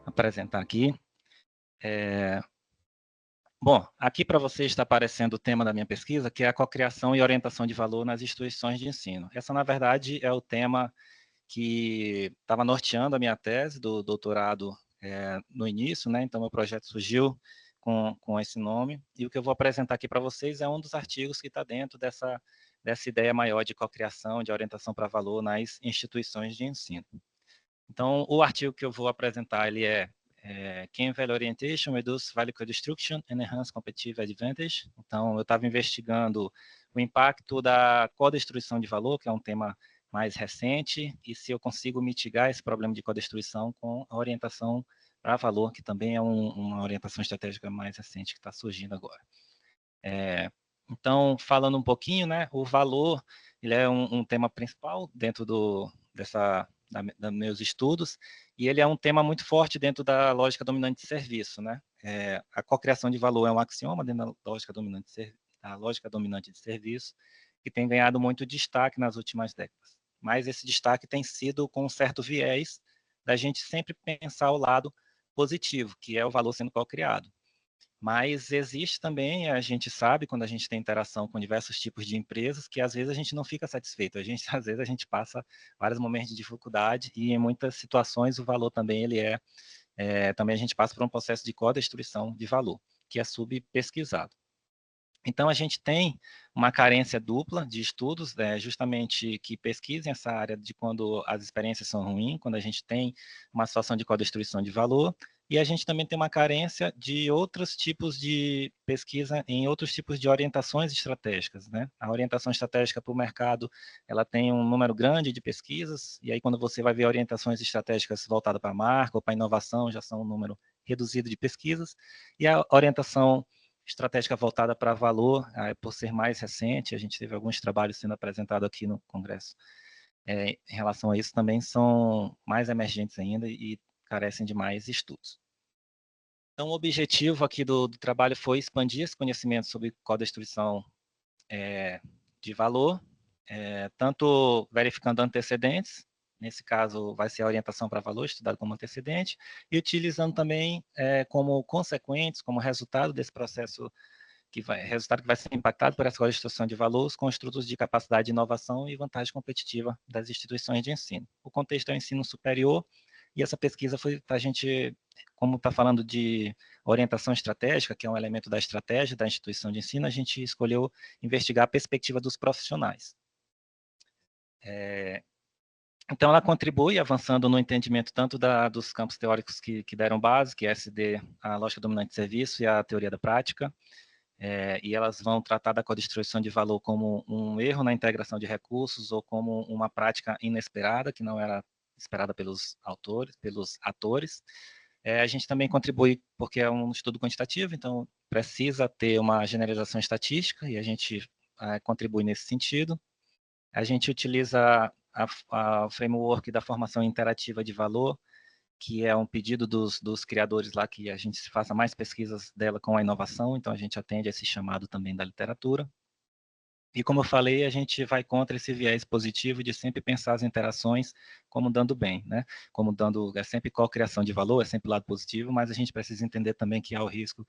apresentar aqui. Bom, aqui para vocês está aparecendo o tema da minha pesquisa, que é a cocriação e orientação de valor nas instituições de ensino. Essa, na verdade, é o tema que estava norteando a minha tese do doutorado no início, né? Então, meu projeto surgiu com esse nome, e o que eu vou apresentar aqui para vocês é um dos artigos que está dentro dessa ideia maior de cocriação, de orientação para valor nas instituições de ensino. Então, o artigo que eu vou apresentar, ele Can Value Orientation Reduce Value Co-Destruction and Enhance Competitive Advantage? Então, eu estava investigando o impacto da co-destruição de valor, que é um tema mais recente, e se eu consigo mitigar esse problema de co-destruição com a orientação para valor, que também é uma orientação estratégica mais recente que está surgindo agora. Então, falando um pouquinho, né, o valor, ele é um tema principal dentro dos meus estudos, e ele é um tema muito forte dentro da lógica dominante de serviço, né? A cocriação de valor é um axioma dentro da lógica dominante de serviço, que tem ganhado muito destaque nas últimas décadas. Mas esse destaque tem sido com um certo viés da gente sempre pensar o lado positivo, que é o valor sendo cocriado. Mas existe também, a gente sabe, quando a gente tem interação com diversos tipos de empresas, que às vezes a gente não fica satisfeito. Às vezes a gente passa vários momentos de dificuldade e em muitas situações o valor também também a gente passa por um processo de co-destruição de valor, que é subpesquisado. Então, a gente tem uma carência dupla de estudos, justamente que pesquisem essa área de quando as experiências são ruins, quando a gente tem uma situação de co-destruição de valor, e a gente também tem uma carência de outros tipos de pesquisa em outros tipos de orientações estratégicas, né? A orientação estratégica para o mercado, ela tem um número grande de pesquisas, e aí quando você vai ver orientações estratégicas voltadas para a marca ou para a inovação, já são um número reduzido de pesquisas, e a orientação estratégica voltada para valor, por ser mais recente, a gente teve alguns trabalhos sendo apresentados aqui no Congresso em relação a isso, também são mais emergentes ainda e carecem de mais estudos. Então, o objetivo aqui do trabalho foi expandir esse conhecimento sobre co-destruição de valor, tanto verificando antecedentes, nesse caso vai ser a orientação para valor, estudado como antecedente, e utilizando também como consequentes, como resultado desse processo resultado que vai ser impactado por essa co-destruição de valor, os construtos de capacidade de inovação e vantagem competitiva das instituições de ensino. O contexto é o ensino superior, e essa pesquisa foi para a gente, como está falando de orientação estratégica, que é um elemento da estratégia da instituição de ensino, a gente escolheu investigar a perspectiva dos profissionais. Então, ela contribui avançando no entendimento tanto dos campos teóricos que deram base, que é SD, a lógica dominante de serviço e a teoria da prática, e elas vão tratar da co-destruição de valor como um erro na integração de recursos ou como uma prática inesperada, que não era esperada pelos atores. A gente também contribui porque é um estudo quantitativo, então precisa ter uma generalização estatística, e a gente contribui nesse sentido. A gente utiliza a framework da formação interativa de valor, que é um pedido dos criadores lá que a gente faça mais pesquisas dela com a inovação, então a gente atende a esse chamado também da literatura. E como eu falei, a gente vai contra esse viés positivo de sempre pensar as interações como dando bem, né? Como dando, é sempre co-criação de valor, é sempre lado positivo, mas a gente precisa entender também que há o risco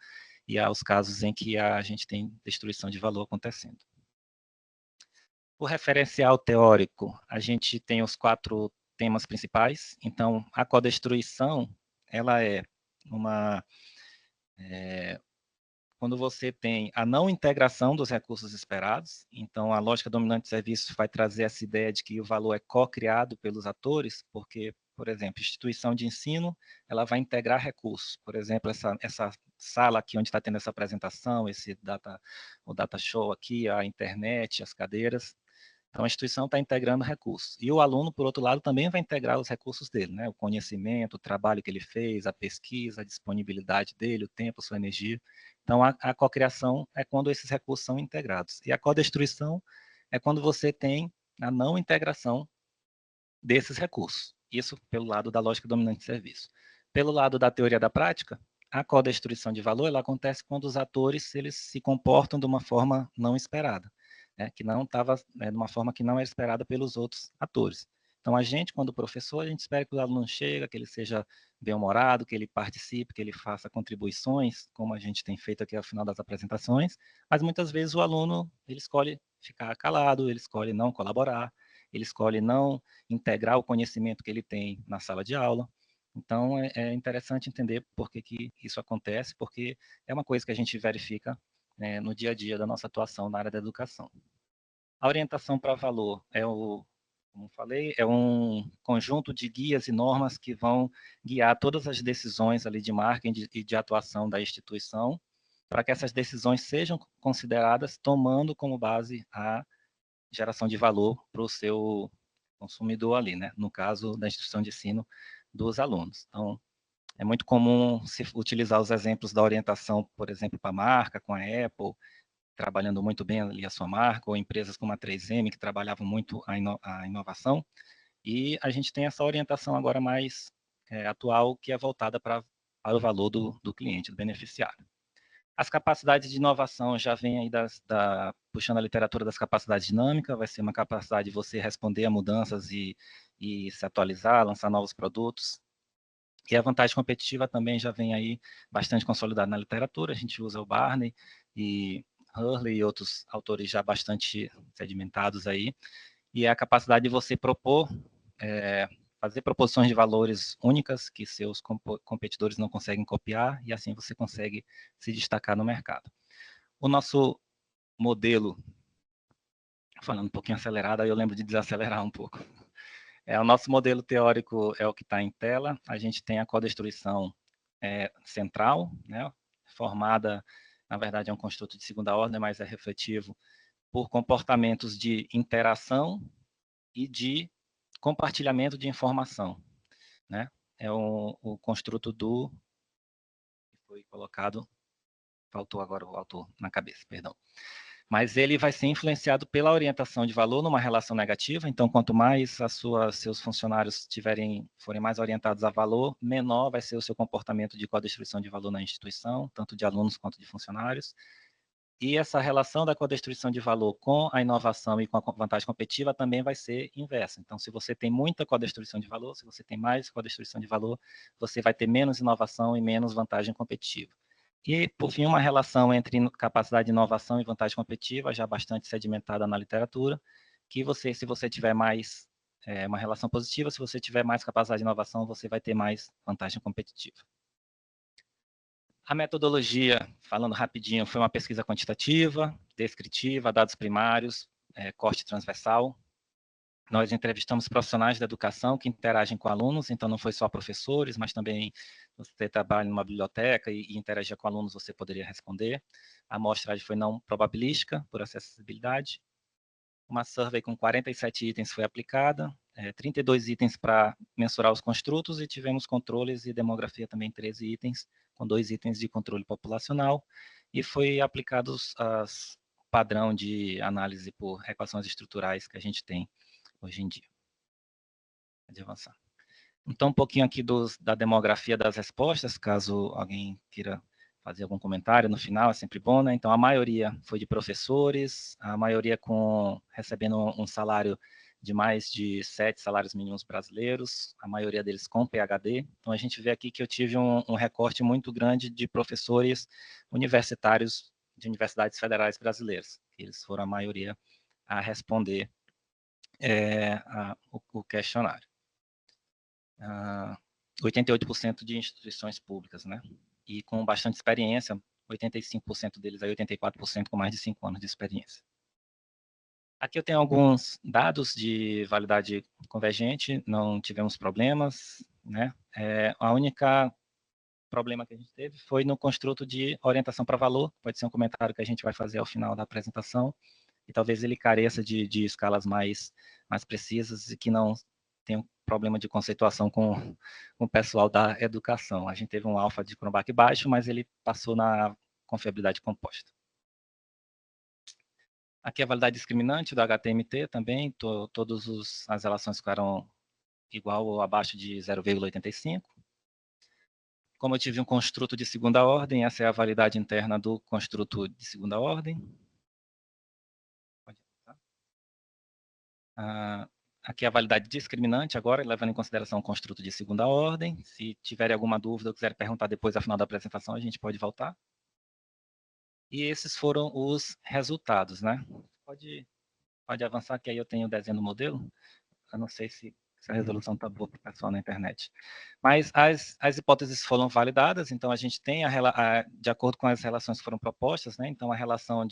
e há os casos em que a gente tem destruição de valor acontecendo. O referencial teórico, a gente tem os 4 temas principais. Então, a codestruição, ela é quando você tem a não integração dos recursos esperados. Então, a lógica dominante de serviços vai trazer essa ideia de que o valor é co-criado pelos atores, porque, por exemplo, instituição de ensino, ela vai integrar recursos. Por exemplo, essa sala aqui onde está tendo essa apresentação, o data show aqui, a internet, as cadeiras. Então, a instituição está integrando recursos. E o aluno, por outro lado, também vai integrar os recursos dele, né? O conhecimento, o trabalho que ele fez, a pesquisa, a disponibilidade dele, o tempo, a sua energia. Então, a cocriação é quando esses recursos são integrados. E a codestruição é quando você tem a não integração desses recursos. Isso pelo lado da lógica dominante de serviço. Pelo lado da teoria da prática, a codestruição de valor ela acontece quando os atores eles se comportam de uma forma não esperada, que não estava de uma forma que não era esperada pelos outros atores. Então, a gente, quando professor, a gente espera que o aluno chegue, que ele seja bem-humorado, que ele participe, que ele faça contribuições, como a gente tem feito aqui ao final das apresentações, mas muitas vezes o aluno, ele escolhe ficar calado, ele escolhe não colaborar, ele escolhe não integrar o conhecimento que ele tem na sala de aula. Então, é interessante entender por que isso acontece, porque é uma coisa que a gente verifica, né, no dia a dia da nossa atuação na área da educação. A orientação para valor como falei, é um conjunto de guias e normas que vão guiar todas as decisões ali de marketing e de atuação da instituição, para que essas decisões sejam consideradas tomando como base a geração de valor para o seu consumidor ali, né? No caso da instituição de ensino dos alunos. Então, é muito comum se utilizar os exemplos da orientação, por exemplo, para a marca, com a Apple, trabalhando muito bem ali a sua marca, ou empresas como a 3M, que trabalhavam muito a inovação, e a gente tem essa orientação agora mais atual, que é voltada para o valor do cliente, do beneficiário. As capacidades de inovação já vem aí puxando a literatura das capacidades dinâmicas, vai ser uma capacidade de você responder a mudanças e se atualizar, lançar novos produtos. E a vantagem competitiva também já vem aí bastante consolidada na literatura, a gente usa o Barney e Hurley e outros autores já bastante sedimentados aí, e é a capacidade de você propor, fazer proposições de valores únicas que seus competidores não conseguem copiar, e assim você consegue se destacar no mercado. O nosso modelo, falando um pouquinho acelerado, aí eu lembro de desacelerar um pouco. O nosso modelo teórico é o que está em tela, a gente tem a codestruição central, né, formada, na verdade é um construto de segunda ordem, mas é refletivo por comportamentos de interação e de compartilhamento de informação, né? É o construto que foi colocado, faltou agora o autor na cabeça, perdão. Mas ele vai ser influenciado pela orientação de valor numa relação negativa, então quanto mais seus funcionários forem mais orientados a valor, menor vai ser o seu comportamento de codestruição de valor na instituição, tanto de alunos quanto de funcionários. E essa relação da codestruição de valor com a inovação e com a vantagem competitiva também vai ser inversa. Então, se você tem muita codestruição de valor, se você tem mais codestruição de valor, você vai ter menos inovação e menos vantagem competitiva. E, por fim, uma relação entre capacidade de inovação e vantagem competitiva, já bastante sedimentada na literatura, que se você tiver mais uma relação positiva, se você tiver mais capacidade de inovação, você vai ter mais vantagem competitiva. A metodologia, falando rapidinho, foi uma pesquisa quantitativa, descritiva, dados primários, corte transversal. Nós entrevistamos profissionais da educação que interagem com alunos, então não foi só professores, mas também você trabalha numa biblioteca e interagir com alunos, você poderia responder. A amostragem foi não probabilística, por acessibilidade. Uma survey com 47 itens foi aplicada, 32 itens para mensurar os construtos, e tivemos controles e demografia também 13 itens, com 2 itens de controle populacional, e foi aplicado os padrão de análise por equações estruturais que a gente tem hoje em dia. Pode avançar. Então, um pouquinho aqui da demografia das respostas, caso alguém queira fazer algum comentário no final, é sempre bom, né? Então, a maioria foi de professores, a maioria recebendo um salário de mais de 7 salários mínimos brasileiros, a maioria deles com PhD. Então, a gente vê aqui que eu tive um recorte muito grande de professores universitários de universidades federais brasileiras. Eles foram a maioria a responder o questionário. 88% de instituições públicas, né? E com bastante experiência, 85% deles, aí 84% com mais de 5 anos de experiência. Aqui eu tenho alguns dados de validade convergente, não tivemos problemas, né? A única problema que a gente teve foi no construto de orientação para valor, pode ser um comentário que a gente vai fazer ao final da apresentação, e talvez ele careça de escalas mais precisas e que não tem um problema de conceituação com o pessoal da educação. A gente teve um alfa de Cronbach baixo, mas ele passou na confiabilidade composta. Aqui a validade discriminante do HTMT também, todas as relações ficaram igual ou abaixo de 0,85. Como eu tive um construto de segunda ordem, essa é a validade interna do construto de segunda ordem. aqui a validade discriminante agora, levando em consideração o construto de segunda ordem. Se tiverem alguma dúvida ou quiserem perguntar depois, ao final da apresentação, a gente pode voltar. E esses foram os resultados, né? Pode avançar, que aí eu tenho o desenho do modelo. Eu não sei se a resolução está boa para o pessoal na internet. Mas as hipóteses foram validadas, então a gente tem, de acordo com as relações que foram propostas, né? Então a relação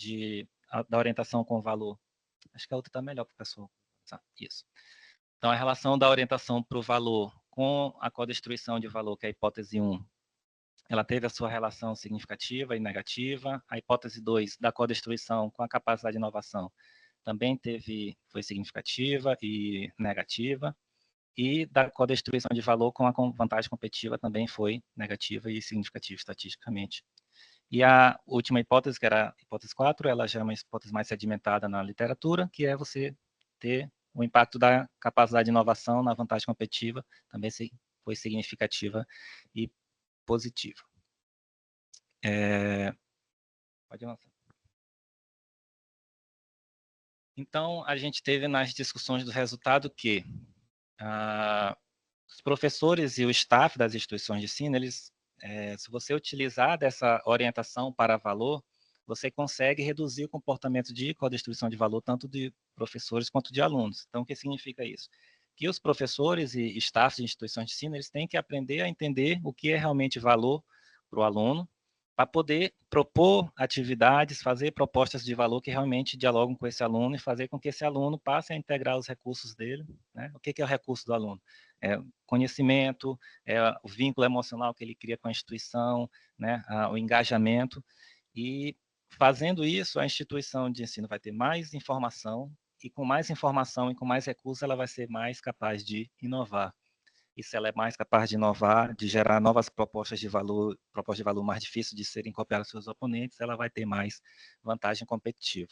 da orientação com o valor, acho que a outra está melhor para o pessoal. Isso. Então a relação da orientação para o valor com a codistribuição de valor, que é a hipótese 1, ela teve a sua relação significativa e negativa. A hipótese 2, da codistribuição com a capacidade de inovação, também foi significativa e negativa. E da codistribuição de valor com a vantagem competitiva também foi negativa e significativa estatisticamente. E a última hipótese, que era a hipótese 4, ela já é uma hipótese mais sedimentada na literatura, que é você ter o impacto da capacidade de inovação na vantagem competitiva, também foi significativa e positiva. Pode avançar. Então, a gente teve nas discussões do resultado que os professores e o staff das instituições de ensino, se você utilizar dessa orientação para valor, você consegue reduzir o comportamento de codistribuição de valor, tanto de professores quanto de alunos. Então, o que significa isso? Que os professores e staff de instituições de ensino, eles têm que aprender a entender o que é realmente valor para o aluno, para poder propor atividades, fazer propostas de valor que realmente dialogam com esse aluno e fazer com que esse aluno passe a integrar os recursos dele, né? O que é o recurso do aluno? É conhecimento, o vínculo emocional que ele cria com a instituição, né? O engajamento. E fazendo isso, a instituição de ensino vai ter mais informação, e com mais informação e com mais recursos, ela vai ser mais capaz de inovar. E se ela é mais capaz de inovar, de gerar novas propostas de valor mais difíceis de serem copiadas pelos seus oponentes, ela vai ter mais vantagem competitiva.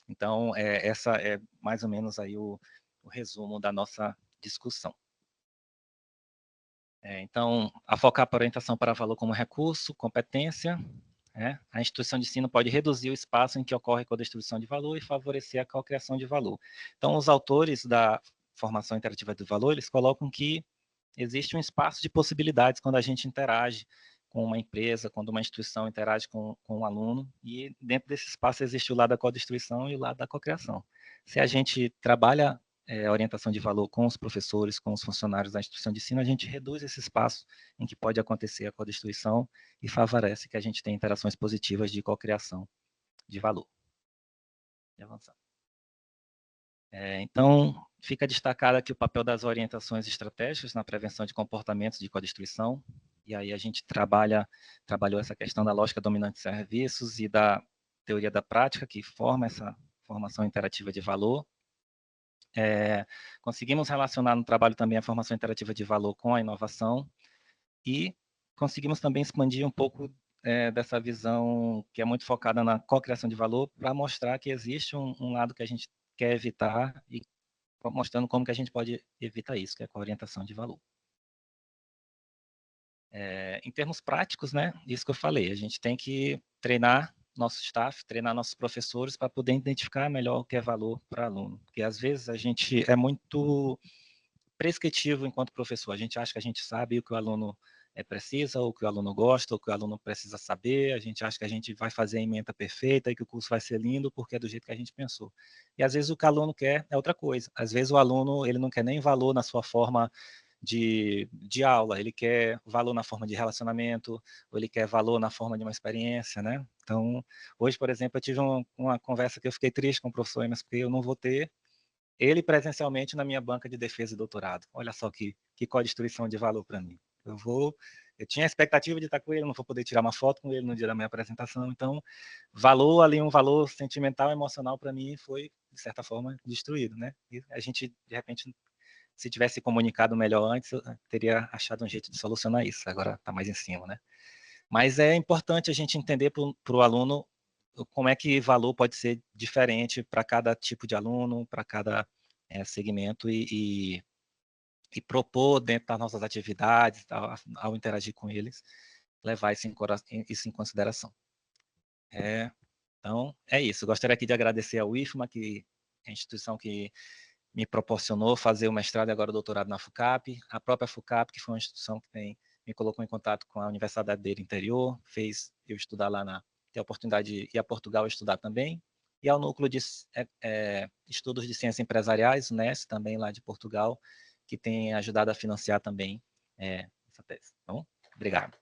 Então, essa é mais ou menos aí o resumo da nossa discussão. Então, a focar para orientação para valor como recurso, competência, a instituição de ensino pode reduzir o espaço em que ocorre a codistribuição de valor e favorecer a cocriação de valor. Então, os autores da formação interativa do valor, eles colocam que existe um espaço de possibilidades quando a gente interage com uma empresa, quando uma instituição interage com um aluno, e dentro desse espaço existe o lado da codistribuição e o lado da cocriação. Se a gente trabalha orientação de valor com os professores, com os funcionários da instituição de ensino, a gente reduz esse espaço em que pode acontecer a codistribuição e favorece que a gente tenha interações positivas de cocriação de valor. Vou avançar. Então, fica destacado aqui o papel das orientações estratégicas na prevenção de comportamentos de codistribuição, e aí a gente trabalhou essa questão da lógica dominante de serviços e da teoria da prática, que forma essa formação interativa de valor. Conseguimos relacionar no trabalho também a formação interativa de valor com a inovação, e conseguimos também expandir um pouco dessa visão que é muito focada na cocriação de valor, para mostrar que existe um lado que a gente quer evitar, e mostrando como que a gente pode evitar isso, que é com a orientação de valor. Em termos práticos, né, isso que eu falei, a gente tem que treinar nosso staff, treinar nossos professores para poder identificar melhor o que é valor para aluno, porque às vezes a gente é muito prescritivo enquanto professor, a gente acha que a gente sabe o que o aluno precisa, ou o que o aluno gosta, ou o que o aluno precisa saber, a gente acha que a gente vai fazer a ementa perfeita e que o curso vai ser lindo porque é do jeito que a gente pensou. E às vezes o que o aluno quer é outra coisa, às vezes o aluno ele não quer nem valor na sua forma de aula, ele quer valor na forma de relacionamento, ou ele quer valor na forma de uma experiência, né? Então, hoje, por exemplo, eu tive uma conversa que eu fiquei triste com o professor Emerson, porque eu não vou ter ele presencialmente na minha banca de defesa e doutorado. Olha só que co-distribuição de valor para mim. Eu tinha a expectativa de estar com ele, não vou poder tirar uma foto com ele no dia da minha apresentação, então, valor ali, um valor sentimental, emocional para mim foi, de certa forma, destruído, né? E a gente, de repente, se tivesse comunicado melhor antes, eu teria achado um jeito de solucionar isso, agora está mais em cima, né? Mas é importante a gente entender para o aluno como é que valor pode ser diferente para cada tipo de aluno, para cada segmento, e propor dentro das nossas atividades, ao interagir com eles, levar isso em consideração. Então, é isso. Gostaria aqui de agradecer ao IFMA, que é a instituição que me proporcionou fazer o mestrado e agora o doutorado na FUCAP, a própria FUCAP, que foi uma instituição que me colocou em contato com a Universidade do Interior, fez eu estudar lá, ter a oportunidade de ir a Portugal estudar também, e ao Núcleo de Estudos de Ciências Empresariais, UNES, também lá de Portugal, que tem ajudado a financiar também essa tese. Então, obrigado.